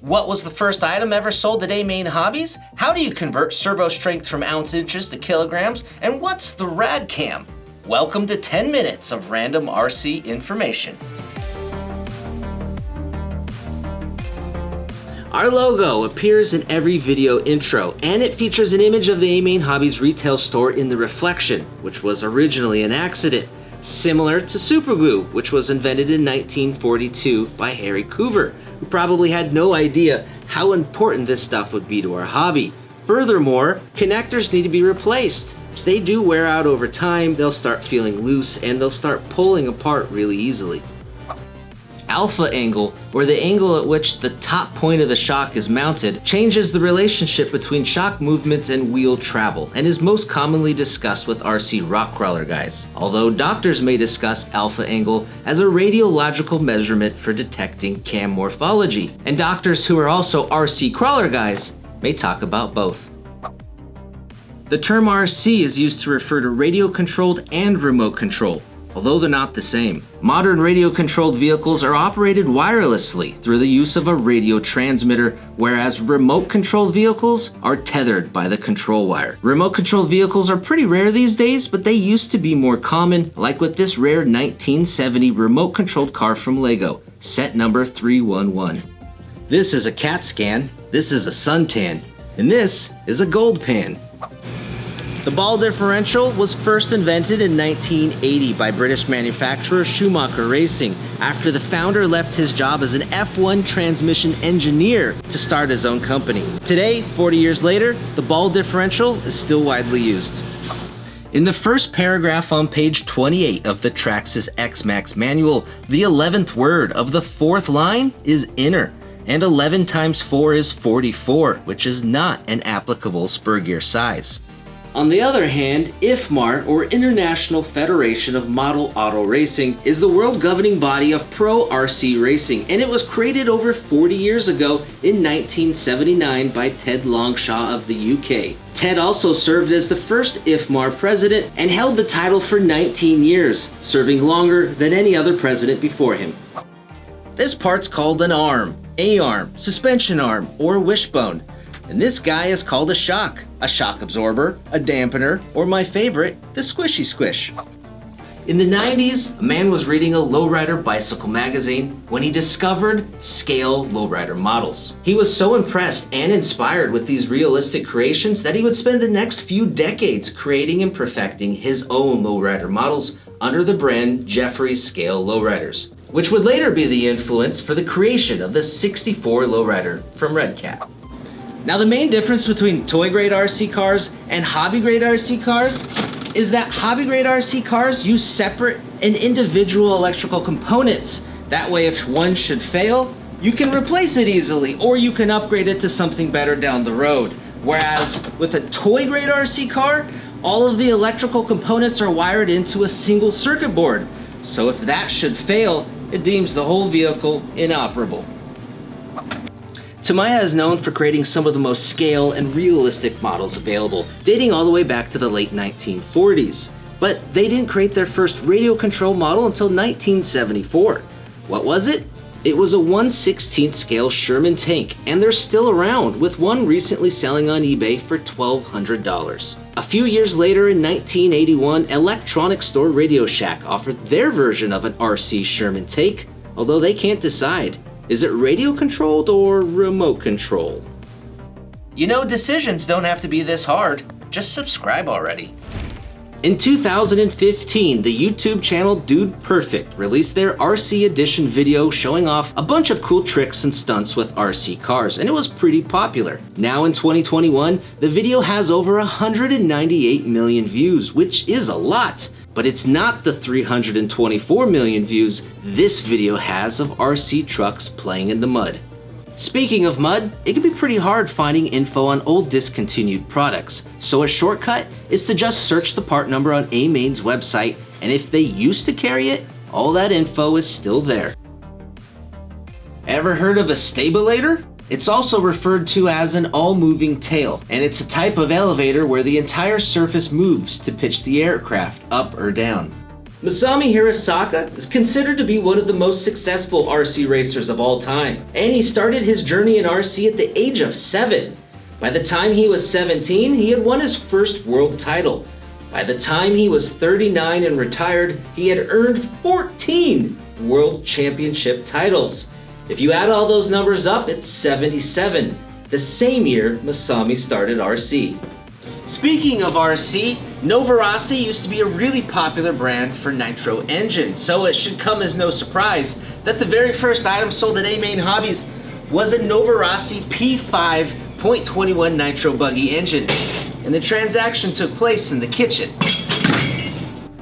What was the first item ever sold at AMain Hobbies? How do you convert servo strength from ounce inches to kilograms? And what's the Radcam? Welcome to 10 minutes of random RC information. Our logo appears in every video intro, and it features an image of the AMain Hobbies retail store in the reflection, which was originally an accident, similar to superglue, which was invented in 1942 by Harry Coover, who probably had no idea how important this stuff would be to our hobby. Furthermore, connectors need to be replaced. They do wear out over time, they'll start feeling loose, and they'll start pulling apart really easily. Alpha angle, or the angle at which the top point of the shock is mounted, changes the relationship between shock movements and wheel travel, and is most commonly discussed with RC rock crawler guys, although doctors may discuss alpha angle as a radiological measurement for detecting cam morphology, and doctors who are also RC crawler guys may talk about both. The term RC is used to refer to radio-controlled and remote-controlled, although they're not the same. Modern radio-controlled vehicles are operated wirelessly through the use of a radio transmitter, whereas remote-controlled vehicles are tethered by the control wire. Remote-controlled vehicles are pretty rare these days, but they used to be more common, like with this rare 1970 remote-controlled car from Lego, set number 311. This is a CAT scan, this is a suntan, and this is a gold pan. The ball differential was first invented in 1980 by British manufacturer Schumacher Racing after the founder left his job as an F1 transmission engineer to start his own company. Today, 40 years later, the ball differential is still widely used. In the first paragraph on page 28 of the Traxxas X-Max manual, the 11th word of the 4th line is inner, and 11 times 4 is 44, which is not an applicable spur gear size. On the other hand, IFMAR, or International Federation of Model Auto Racing, is the world governing body of pro RC racing, and it was created over 40 years ago in 1979 by Ted Longshaw of the UK. Ted also served as the first IFMAR president and held the title for 19 years, serving longer than any other president before him. This part's called an arm, A-arm, suspension arm, or wishbone. And this guy is called a shock absorber, a dampener, or my favorite, the squishy squish. In the 90s, a man was reading a lowrider bicycle magazine when he discovered scale lowrider models. He was so impressed and inspired with these realistic creations that he would spend the next few decades creating and perfecting his own lowrider models under the brand Jeffrey Scale Lowriders, which would later be the influence for the creation of the 64 lowrider from Radcam. Now, the main difference between toy-grade RC cars and hobby-grade RC cars is that hobby-grade RC cars use separate and individual electrical components. That way, if one should fail, you can replace it easily, or you can upgrade it to something better down the road. Whereas with a toy-grade RC car, all of the electrical components are wired into a single circuit board. So if that should fail, it deems the whole vehicle inoperable. Tamiya is known for creating some of the most scale and realistic models available, dating all the way back to the late 1940s. But they didn't create their first radio control model until 1974. What was it? It was a 1/16 scale Sherman tank, and they're still around, with one recently selling on eBay for $1,200. A few years later, in 1981, electronic store Radio Shack offered their version of an RC Sherman tank, although they can't decide. Is it radio controlled or remote control? You know, decisions don't have to be this hard. Just subscribe already. In 2015, the YouTube channel Dude Perfect released their RC edition video showing off a bunch of cool tricks and stunts with RC cars, and it was pretty popular. Now in 2021, the video has over 198 million views, which is a lot. But it's not the 324 million views this video has of RC trucks playing in the mud. Speaking of mud, it can be pretty hard finding info on old discontinued products, so a shortcut is to just search the part number on AMain's website, and if they used to carry it, all that info is still there. Ever heard of a stabilator? It's also referred to as an all-moving tail, and it's a type of elevator where the entire surface moves to pitch the aircraft up or down. Masami Hirasaka is considered to be one of the most successful RC racers of all time, and he started his journey in RC at the age of 7. By the time he was 17, he had won his first world title. By the time he was 39 and retired, he had earned 14 world championship titles. If you add all those numbers up, it's 77, the same year Masami started RC. Speaking of RC, Nova Rossi used to be a really popular brand for nitro engines, so it should come as no surprise that the very first item sold at AMain Hobbies was a Nova Rossi P5.21 nitro buggy engine, and the transaction took place in the kitchen.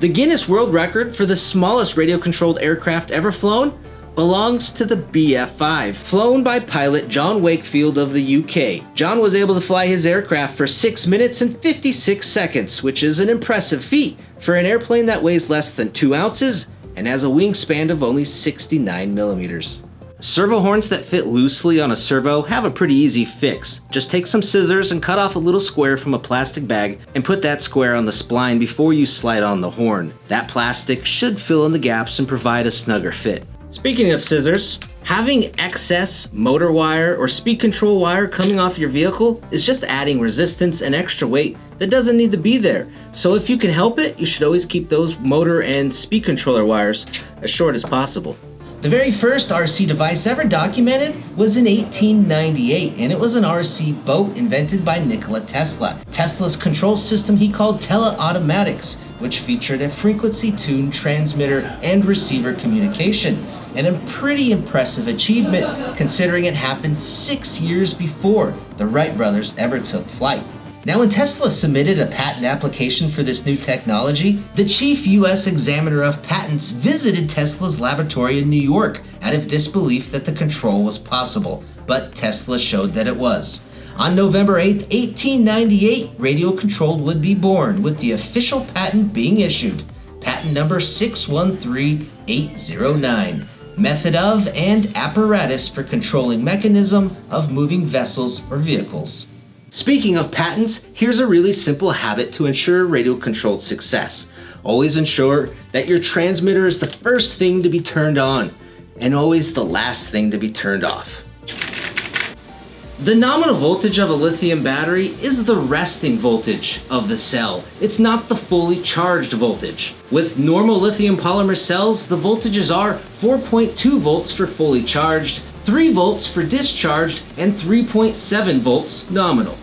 The Guinness World Record for the smallest radio-controlled aircraft ever flown belongs to the BF-5, flown by pilot John Wakefield of the UK. John was able to fly his aircraft for 6 minutes and 56 seconds, which is an impressive feat for an airplane that weighs less than 2 ounces and has a wingspan of only 69 millimeters. Servo horns that fit loosely on a servo have a pretty easy fix. Just take some scissors and cut off a little square from a plastic bag and put that square on the spline before you slide on the horn. That plastic should fill in the gaps and provide a snugger fit. Speaking of scissors, having excess motor wire or speed control wire coming off your vehicle is just adding resistance and extra weight that doesn't need to be there. So if you can help it, you should always keep those motor and speed controller wires as short as possible. The very first RC device ever documented was in 1898, and it was an RC boat invented by Nikola Tesla. Tesla's control system he called teleautomatics, which featured a frequency-tuned transmitter and receiver communication. And a pretty impressive achievement considering it happened 6 years before the Wright brothers ever took flight. Now, when Tesla submitted a patent application for this new technology, the chief US examiner of patents visited Tesla's laboratory in New York out of disbelief that the control was possible, but Tesla showed that it was. On November 8, 1898, radio-controlled would be born, with the official patent being issued. Patent number 613809. Method of and apparatus for controlling mechanism of moving vessels or vehicles. Speaking of patents, here's a really simple habit to ensure radio-controlled success. Always ensure that your transmitter is the first thing to be turned on, and always the last thing to be turned off. The nominal voltage of a lithium battery is the resting voltage of the cell. It's not the fully charged voltage. With normal lithium polymer cells, the voltages are 4.2 volts for fully charged, 3 volts for discharged, and 3.7 volts nominal.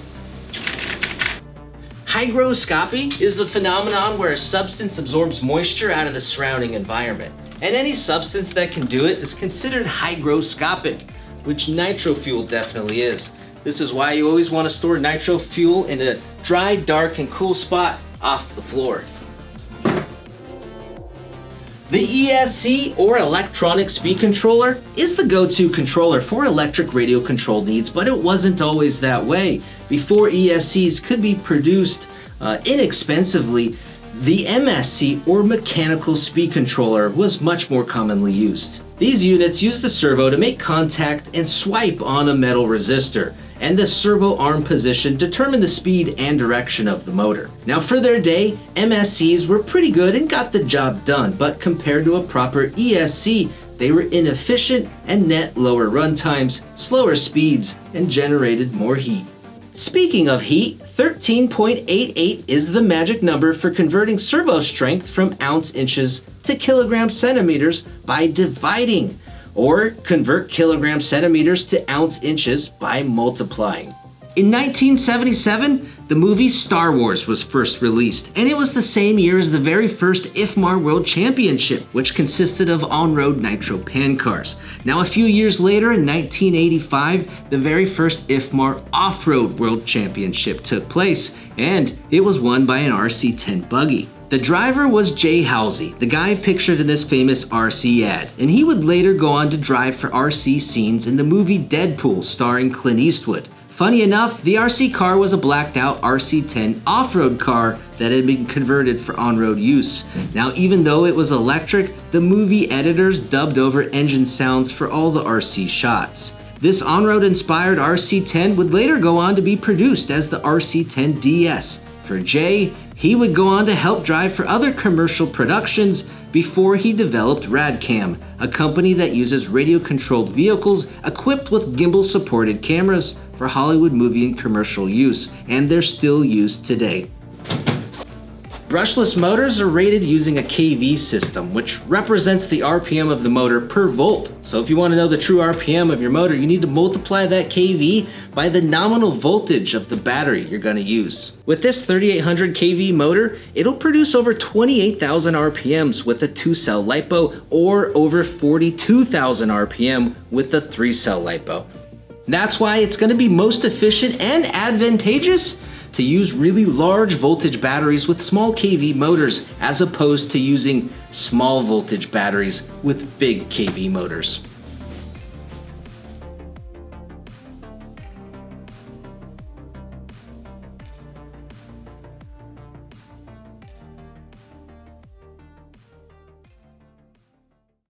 Hygroscopy is the phenomenon where a substance absorbs moisture out of the surrounding environment. And any substance that can do it is considered hygroscopic, which nitro fuel definitely is. This is why you always want to store nitro fuel in a dry, dark, and cool spot off the floor. The ESC, or Electronic Speed Controller, is the go-to controller for electric radio control needs, but it wasn't always that way. Before ESCs could be produced inexpensively, the MSC, or Mechanical Speed Controller, was much more commonly used. These units use the servo to make contact and swipe on a metal resistor, and the servo arm position determined the speed and direction of the motor. Now, for their day, MSCs were pretty good and got the job done, but compared to a proper ESC, they were inefficient and net lower run times, slower speeds, and generated more heat. Speaking of heat, 13.88 is the magic number for converting servo strength from ounce inches to kilogram centimeters by dividing, or convert kilogram centimeters to ounce inches by multiplying. In 1977, the movie Star Wars was first released, and it was the same year as the very first IFMAR World Championship, which consisted of on-road nitro pan cars. Now, a few years later, in 1985, the very first IFMAR Off-Road World Championship took place, and it was won by an RC-10 buggy. The driver was Jay Halsey, the guy pictured in this famous RC ad, and he would later go on to drive for RC scenes in the movie Deadpool starring Clint Eastwood. Funny enough, the RC car was a blacked out RC-10 off-road car that had been converted for on-road use. Now, even though it was electric, the movie editors dubbed over engine sounds for all the RC shots. This on-road inspired RC-10 would later go on to be produced as the RC-10 DS For Jay, he would go on to help drive for other commercial productions before he developed Radcam, a company that uses radio-controlled vehicles equipped with gimbal-supported cameras for Hollywood movie and commercial use, and they're still used today. Brushless motors are rated using a kV system, which represents the RPM of the motor per volt. So if you want to know the true RPM of your motor, you need to multiply that kV by the nominal voltage of the battery you're going to use. With this 3800 kV motor, it'll produce over 28,000 RPMs with a 2-cell LiPo or over 42,000 RPM with the 3-cell LiPo. That's why it's going to be most efficient and advantageous to use really large voltage batteries with small kV motors as opposed to using small voltage batteries with big kV motors.